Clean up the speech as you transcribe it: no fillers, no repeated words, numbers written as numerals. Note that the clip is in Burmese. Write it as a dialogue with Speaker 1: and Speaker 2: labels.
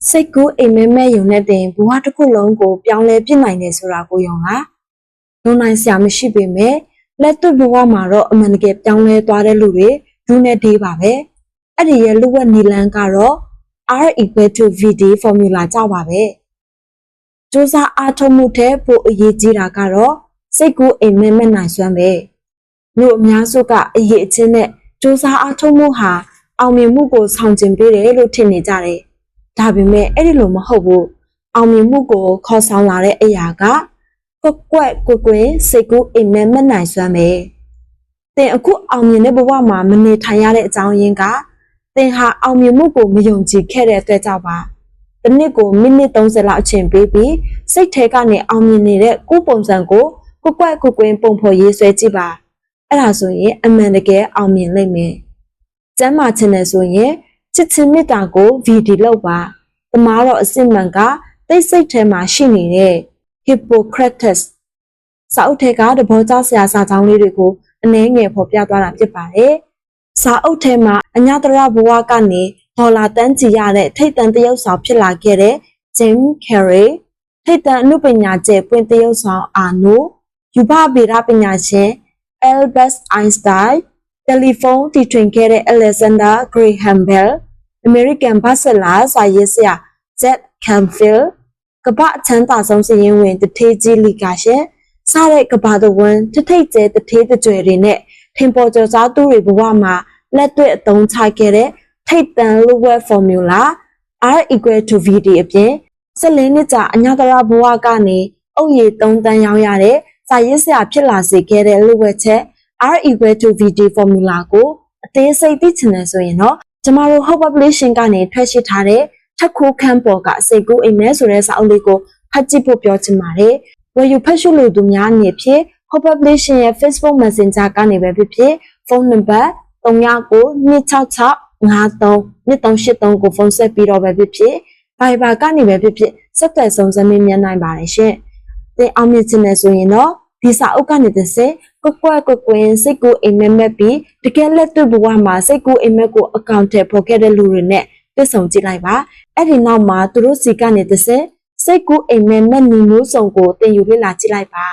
Speaker 1: စိတ်ကူးအိမ်မဲမဲယုံနဲ့တင်ဘဝတစ်ခုလုံးကိုပြောင်းလဲပြစ်နိုင်တယ်ဆိုတာကိုယုံလားယုံနိုင်စရာမရှိပေမဲ့လက်တွေ့ဘဝမှာတော့အမှန်တကယ်ပြောင်းလဲသွားတဲ့လူတွေဒူးနဲ့ဒေးပါပဲအဲ့ဒီရဲ့လူဝက်နီလန်ကတော့ R = VD formula ကြောက်ပါပဲစူးစမ်းအားထုတ်မှုတဲ့ပိုအရေးကြီးတာကတော့စိတ်ကူးအိမ်မဲမဲနိုင်စွမ်းပဲလူအများစုကအရေးအချင်းနဲ့စူးစမ်းအားထုတ်မှုဟာအောင်မြင်မှုကိုဆောင်ကျဉ်ပေးတယ်လို့ထင်နေကြတယ်ဒါပေမဲ့အဲ့ဒီလိုမဟုတ်ဘူးအောင်မြင်မှုကိုခေါ်ဆောင်လာတဲ့အရာကကွက်ကွင်းစိတ်ကူးအိမ်မက်မနိုင်စွမ်းပဲသင်အခုအောင်မြင်တဲ့ဘဝမှာမနေထိုင်ရတဲ့အကြောင်းရင်းကသင်ဟာအောင်မြင်မှုကိုမယုံကြည်ခဲ့တဲ့အတွက်ကြောင့်ပါတစ်နှစ်ကိုမိနစ်30လောက်အချိန်ပေးပြီးစိတ်ထဲကနေအောင်မြင်နေတဲ့ကိုယ်ပုံစံကိုကွက်ကွင်းပုံဖော်ရေးဆွဲကြည့်ပါအဲ့ဒါဆိုရင်အမှန်တကယ်အောင်မြင်လိမ့်မယ်ကျမ်းမာခြင်းနဲ့ဆိုရင်ချစ်ချင်းမေတ္တာကို VD လောက်ပါတမားတော့အစစ်မှန်ကသိစိတ်ထဲမှာရှိနေတဲ့ Hippocrates စာအုပ်ထဲကသဘောကျစရာစာကြောင်းလေးတွေကိုအနည်းငယ်ဖော်ပြသွားတာဖြစ်ပါတယ်စာအုပ်ထဲမှာအညတရဘဝကနေဒေါ်လာတန်းချီရတဲ့ထိပ်တန်းတရုပ်ဆောင်ဖြစ်လာခဲ့တဲ့ Jim Carrey ထိပ်တန်းအနုပညာကျယ်ပွင့်တရုပ်ဆောင် Arno ယူဘဗေဒပညာရှင် Albert Einsteinတယ်လီဖုန်းတီထွင်ခဲ့တဲ့ Alexander Graham Bell American bestseller စာရေးဆရာ Jack Canfield ကမ္ဘာအချမ်းသာဆုံးစာရင်းဝင်တထေးကြီးလီကာရှင်စတဲ့ကမ္ဘာတဝန်းတထိတ်ကျဲတထေးတကြွယ်တွေနဲ့ထင်ပေါ်ကျော်ကြားသူတွေဘဝမှာလက်တွေ့အသုံးချခဲ့တဲ့ထိတ်တန်လူဝက် formula R = VD အပြင်14နှစ်ကြာအညတရဘဝကနေအုပ်ရည်3တန်းရောင်းရတဲ့စာရေးဆရာဖြစ်လာစေခဲ့တဲ့လူဝက်ချက်R = VD formula ကိုအသေးစိတ်သိချင်တယ်ဆိုရင်တော့ကျမတို့ Hope Publishing ကနေထွက်ရှိထားတဲ့ထက်ခိုးခန်းပေါ်ကစိတ်ကူးအိမ်မဲဆိုတဲ့စာအုပ်လေးကိုဖတ်ကြည့်ဖို့ပြောချင်ပါတယ်။ဝယ်ယူဖတ်ရှုလို့သူများအနေဖြင့် Hope Publishing ရဲ့ Facebook Messenger ကနေပဲဖြစ်ဖြစ်ဖုန်းနံပါတ်3992665383ကိုဖုန်းဆက်ပြီးတော့ပဲဖြစ်ဖြစ် Viber ကနေပဲဖြစ်ဖြစ်ဆက်သွယ်စုံစမ်းမေးမြန်းနိုင်ပါတယ်ရှင်။သင်အောင်မြင်ချင်တယ်ဆိုရင်တော့ဒီစာအုပ်ကနေတစ်ဆင့်ကွက်ကွင်းစိတ်ကူးအိမ်မက်မက်ပြီးတကယ်လက်တွေ့ဘဝမှာစိတ်ကူးအိမ်မက်ကိုအကောင့်ထဲပေါ်ခဲ့တဲ့လူတွေနဲ့တွေ့ဆုံကြည့်လိုက်ပါအဲ့ဒီနောက်မှာသူတို့စီကနေတစ်ဆင့်စိတ်ကူးအိမ်မက်မက်နီမျိုးစုံကိုသင်ယူလေ့လာကြည့်လိုက်ပါ